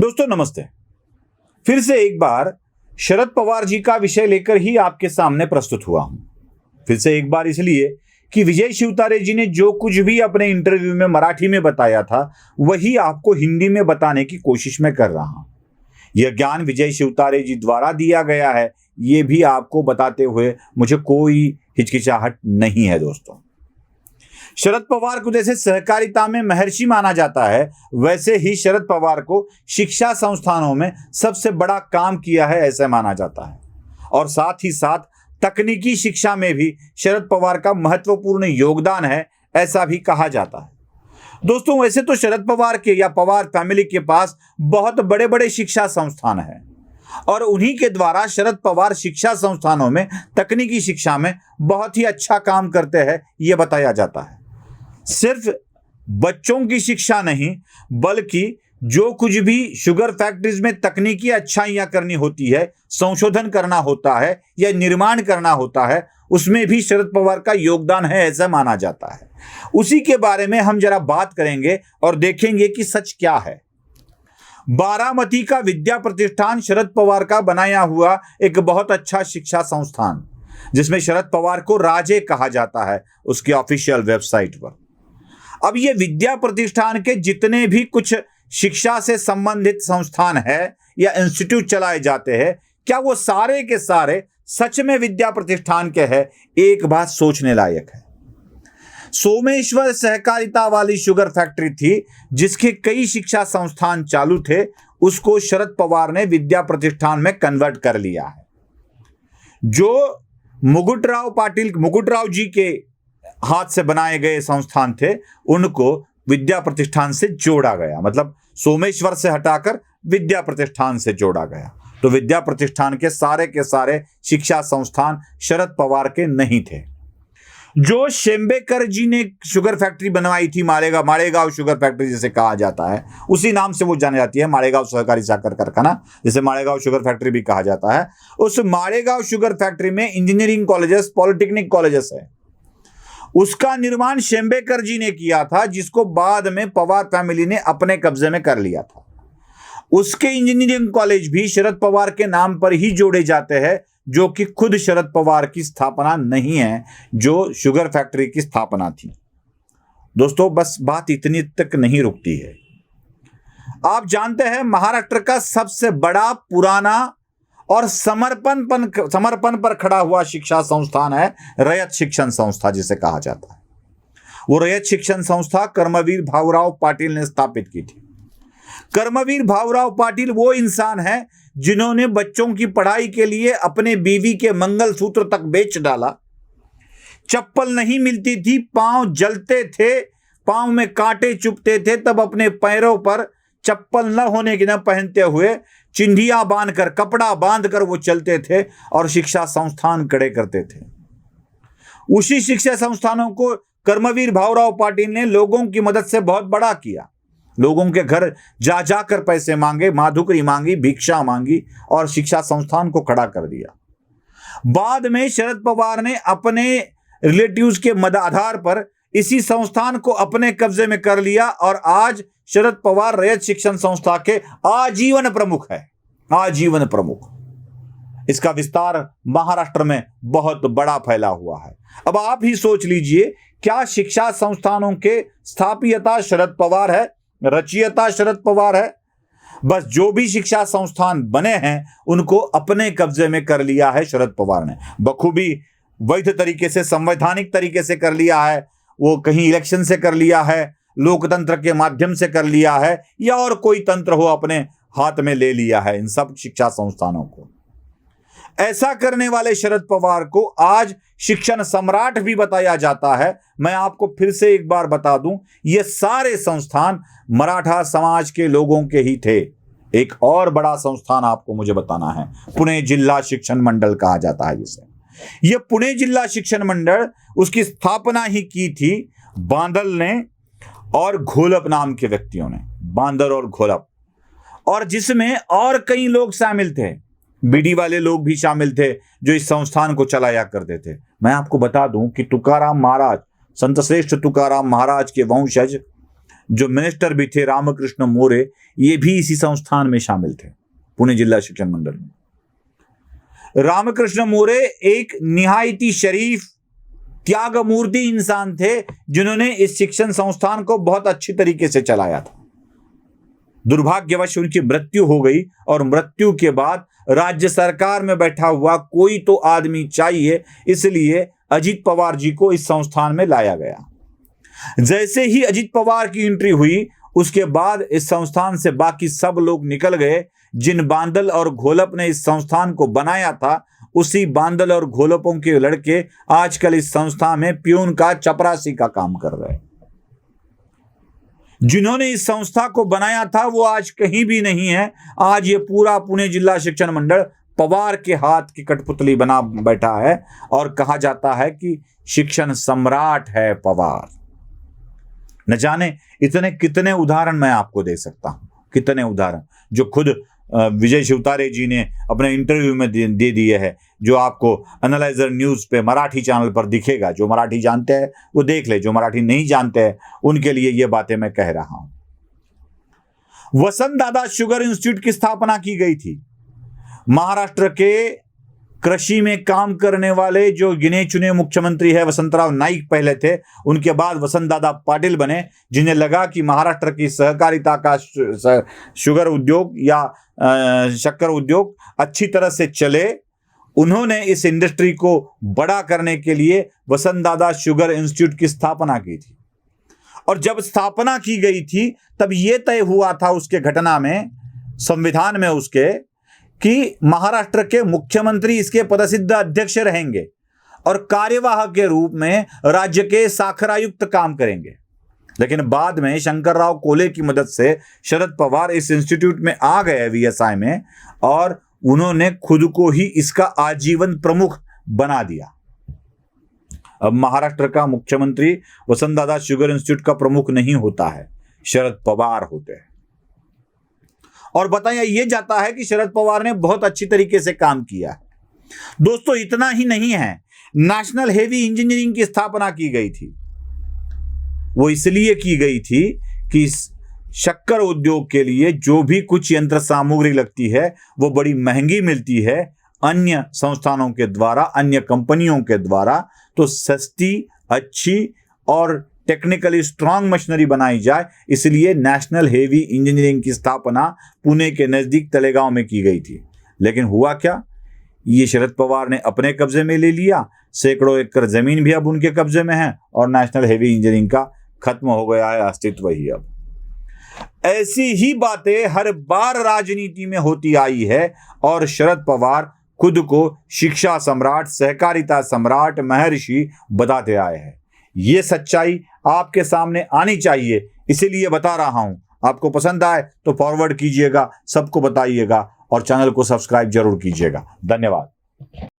दोस्तों नमस्ते। फिर से एक बार शरद पवार जी का विषय लेकर ही आपके सामने प्रस्तुत हुआ हूं। फिर से एक बार इसलिए कि विजय शिवतारे जी ने जो कुछ भी अपने इंटरव्यू में मराठी में बताया था वही आपको हिंदी में बताने की कोशिश में कर रहा हूं। यह ज्ञान विजय शिवतारे जी द्वारा दिया गया है, यह भी आपको बताते हुए मुझे कोई हिचकिचाहट नहीं है। दोस्तों, शरद पवार को जैसे सहकारिता में महर्षि माना जाता है, वैसे ही शरद पवार को शिक्षा संस्थानों में सबसे बड़ा काम किया है ऐसा माना जाता है। और साथ ही साथ तकनीकी शिक्षा में भी शरद पवार का महत्वपूर्ण योगदान है ऐसा भी कहा जाता है। दोस्तों, वैसे तो शरद पवार के या पवार फैमिली के पास बहुत बड़े बड़े शिक्षा संस्थान हैं और उन्हीं के द्वारा शरद पवार शिक्षा संस्थानों में तकनीकी शिक्षा में बहुत ही अच्छा काम करते हैं, यह बताया जाता है। सिर्फ बच्चों की शिक्षा नहीं, बल्कि जो कुछ भी शुगर फैक्ट्रीज में तकनीकी अच्छाइयां करनी होती है, संशोधन करना होता है या निर्माण करना होता है, उसमें भी शरद पवार का योगदान है ऐसा माना जाता है। उसी के बारे में हम जरा बात करेंगे और देखेंगे कि सच क्या है। बारामती का विद्या प्रतिष्ठान शरद पवार का बनाया हुआ एक बहुत अच्छा शिक्षा संस्थान, जिसमें शरद पवार को राजे कहा जाता है उसकी ऑफिशियल वेबसाइट पर। अब ये विद्या प्रतिष्ठान के जितने भी कुछ शिक्षा से संबंधित संस्थान है या इंस्टीट्यूट चलाए जाते हैं, क्या वो सारे के सारे सच में विद्या प्रतिष्ठान के हैं? एक बात सोचने लायक है। सोमेश्वर सहकारिता वाली शुगर फैक्ट्री थी जिसके कई शिक्षा संस्थान चालू थे, उसको शरद पवार ने विद्या प्रतिष्ठान में कन्वर्ट कर लिया है। जो मुकुटराव जी के हाथ से बनाए गए संस्थान थे, उनको विद्या प्रतिष्ठान से जोड़ा गया, मतलब सोमेश्वर से हटाकर विद्या प्रतिष्ठान से जोड़ा गया। तो विद्या प्रतिष्ठान के सारे शिक्षा संस्थान शरद पवार के नहीं थे। जो शेम्बेकर जी ने शुगर फैक्ट्री बनवाई थी, मालेगांव शुगर फैक्ट्री जिसे कहा जाता है, उसी नाम से वो जानी जाती है, मालेगांव सहकारी साकर कारखाना, जिसे मालेगांव शुगर फैक्ट्री भी कहा जाता है। उस मालेगांव शुगर फैक्ट्री में इंजीनियरिंग कॉलेजेस, पॉलिटेक्निक कॉलेजेस है। उसका निर्माण शेम्बेकर जी ने किया था, जिसको बाद में पवार फैमिली ने अपने कब्जे में कर लिया था। उसके इंजीनियरिंग कॉलेज भी शरद पवार के नाम पर ही जोड़े जाते हैं, जो कि खुद शरद पवार की स्थापना नहीं है, जो शुगर फैक्ट्री की स्थापना थी। दोस्तों, बस बात इतनी तक नहीं रुकती है। आप जानते हैं, महाराष्ट्र का सबसे बड़ा, पुराना और समर्पण पर खड़ा हुआ शिक्षा संस्थान है रयत शिक्षण संस्था जिसे कहा जाता है। वो रयत शिक्षण संस्था कर्मवीर भाऊराव पाटिल ने स्थापित की थी। कर्मवीर भाऊराव पाटिल वो इंसान है जिन्होंने बच्चों की पढ़ाई के लिए अपने बीवी के मंगलसूत्र तक बेच डाला। चप्पल नहीं मिलती थी, पांव जलते थे, पांव में कांटे चुभते थे, तब अपने पैरों पर चप्पल न होने के न पहनते हुए चिंधिया बांधकर, कपड़ा बांधकर वो चलते थे और शिक्षा संस्थान खड़े करते थे। उसी शिक्षा संस्थानों को कर्मवीर भाऊराव पाटिल ने लोगों की मदद से बहुत बड़ा किया। लोगों के घर जा जाकर पैसे मांगे, माधुकरी मांगी, भिक्षा मांगी और शिक्षा संस्थान को खड़ा कर दिया। बाद में शरद पवार ने अपने रिलेटिव्स के आधार पर इसी संस्थान को अपने कब्जे में कर लिया और आज शरद पवार रयत शिक्षण संस्था के आजीवन प्रमुख है, आजीवन प्रमुख। इसका विस्तार महाराष्ट्र में बहुत बड़ा फैला हुआ है। अब आप ही सोच लीजिए, क्या शिक्षा संस्थानों के स्थापयिता शरद पवार है, रचयिता शरद पवार है? बस जो भी शिक्षा संस्थान बने हैं उनको अपने कब्जे में कर लिया है शरद पवार ने, बखूबी वैध तरीके से, संवैधानिक तरीके से कर लिया है। वो कहीं इलेक्शन से कर लिया है, लोकतंत्र के माध्यम से कर लिया है, या और कोई तंत्र हो अपने हाथ में ले लिया है इन सब शिक्षा संस्थानों को। ऐसा करने वाले शरद पवार को आज शिक्षण सम्राट भी बताया जाता है। मैं आपको फिर से एक बार बता दूं, ये सारे संस्थान मराठा समाज के लोगों के ही थे। एक और बड़ा संस्थान आपको मुझे बताना है, पुणे जिला शिक्षण मंडल कहा जाता है जिसे। यह पुणे जिला शिक्षण मंडल, उसकी स्थापना ही की थी बांदल ने और घोलप नाम के व्यक्तियों ने, बांदर और घोलप, और जिसमें और कई लोग शामिल थे। बीडी वाले लोग भी शामिल थे जो इस संस्थान को चलाया करते थे। मैं आपको बता दूं कि तुकाराम महाराज, संत श्रेष्ठ तुकाराम महाराज के वंशज जो मिनिस्टर भी थे रामकृष्ण मोरे, ये भी इसी संस्थान में शामिल थे, पुणे जिला शिक्षण मंडल में। रामकृष्ण मोरे एक निहायती शरीफ त्यागमूर्ति इंसान थे, जिन्होंने इस शिक्षण संस्थान को बहुत अच्छी तरीके से चलाया था। दुर्भाग्यवश उनकी मृत्यु हो गई और मृत्यु के बाद राज्य सरकार में बैठा हुआ कोई तो आदमी चाहिए, इसलिए अजित पवार जी को इस संस्थान में लाया गया। जैसे ही अजित पवार की एंट्री हुई, उसके बाद इस संस्थान से बाकी सब लोग निकल गए। जिन बांदल और घोलप ने इस संस्थान को बनाया था, उसी बांदल और घोलपों के लड़के आजकल इस संस्था में प्यून का, चपरासी का काम कर रहे हैं। जिन्होंने इस संस्था को बनाया था वो आज कहीं भी नहीं है। आज ये पूरा पुणे जिला शिक्षण मंडल पवार के हाथ की कठपुतली बना बैठा है और कहा जाता है कि शिक्षण सम्राट है पवार। न जाने इतने कितने उदाहरण मैं आपको दे सकता हूं, कितने उदाहरण जो खुद विजय शिवतारे जी ने अपने इंटरव्यू में दे दिए है, जो आपको एनालाइजर न्यूज पे मराठी चैनल पर दिखेगा। जो मराठी जानते हैं वो देख ले, जो मराठी नहीं जानते हैं उनके लिए ये बातें मैं कह रहा हूं। वसंत दादा शुगर इंस्टीट्यूट की स्थापना की गई थी। महाराष्ट्र के कृषि में काम करने वाले जो गिने चुने मुख्यमंत्री है वसंतराव नाईक पहले थे, उनके बाद वसंत दादा पाटिल बने, जिन्हें लगा कि महाराष्ट्र की सहकारिता का शुगर उद्योग या शक्कर उद्योग अच्छी तरह से चले। उन्होंने इस इंडस्ट्री को बड़ा करने के लिए वसंत दादा शुगर इंस्टीट्यूट की स्थापना की थी। और जब स्थापना की गई थी तब यह तय हुआ था उसके घटना में, संविधान में उसके, कि महाराष्ट्र के मुख्यमंत्री इसके पदसिद्ध अध्यक्ष रहेंगे और कार्यवाहक के रूप में राज्य के साखर आयुक्त काम करेंगे। लेकिन बाद में शंकरराव कोले की मदद से शरद पवार इस इंस्टीट्यूट में आ गए वीएसआई में, और उन्होंने खुद को ही इसका आजीवन प्रमुख बना दिया। अब महाराष्ट्र का मुख्यमंत्री वसंत दादा शुगर इंस्टीट्यूट का प्रमुख नहीं होता है, शरद पवार होते हैं। और बताया यह जाता है कि शरद पवार ने बहुत अच्छी तरीके से काम किया है। दोस्तों, इतना ही नहीं है, नेशनल हेवी इंजीनियरिंग की स्थापना की गई थी। वो इसलिए की गई थी कि शक्कर उद्योग के लिए जो भी कुछ यंत्र सामग्री लगती है वो बड़ी महंगी मिलती है अन्य संस्थानों के द्वारा, अन्य कंपनियों के द्वारा। तो सस्ती, अच्छी और टेक्निकली स्ट्रांग मशीनरी बनाई जाए, इसलिए नेशनल हेवी इंजीनियरिंग की स्थापना पुणे के नजदीक तलेगांव में की गई थी। लेकिन हुआ क्या, ये शरद पवार ने अपने कब्जे में ले लिया, सैकड़ों एकड़ जमीन भी अब उनके कब्जे में है और नेशनल हेवी इंजीनियरिंग का खत्म हो गया है अस्तित्व ही। अब ऐसी ही बातें हर बार राजनीति में होती आई है और शरद पवार खुद को शिक्षा सम्राट, सहकारिता सम्राट, महर्षि बताते आए हैं। ये सच्चाई आपके सामने आनी चाहिए, इसीलिए बता रहा हूं। आपको पसंद आए तो फॉरवर्ड कीजिएगा, सबको बताइएगा और चैनल को सब्सक्राइब जरूर कीजिएगा। धन्यवाद।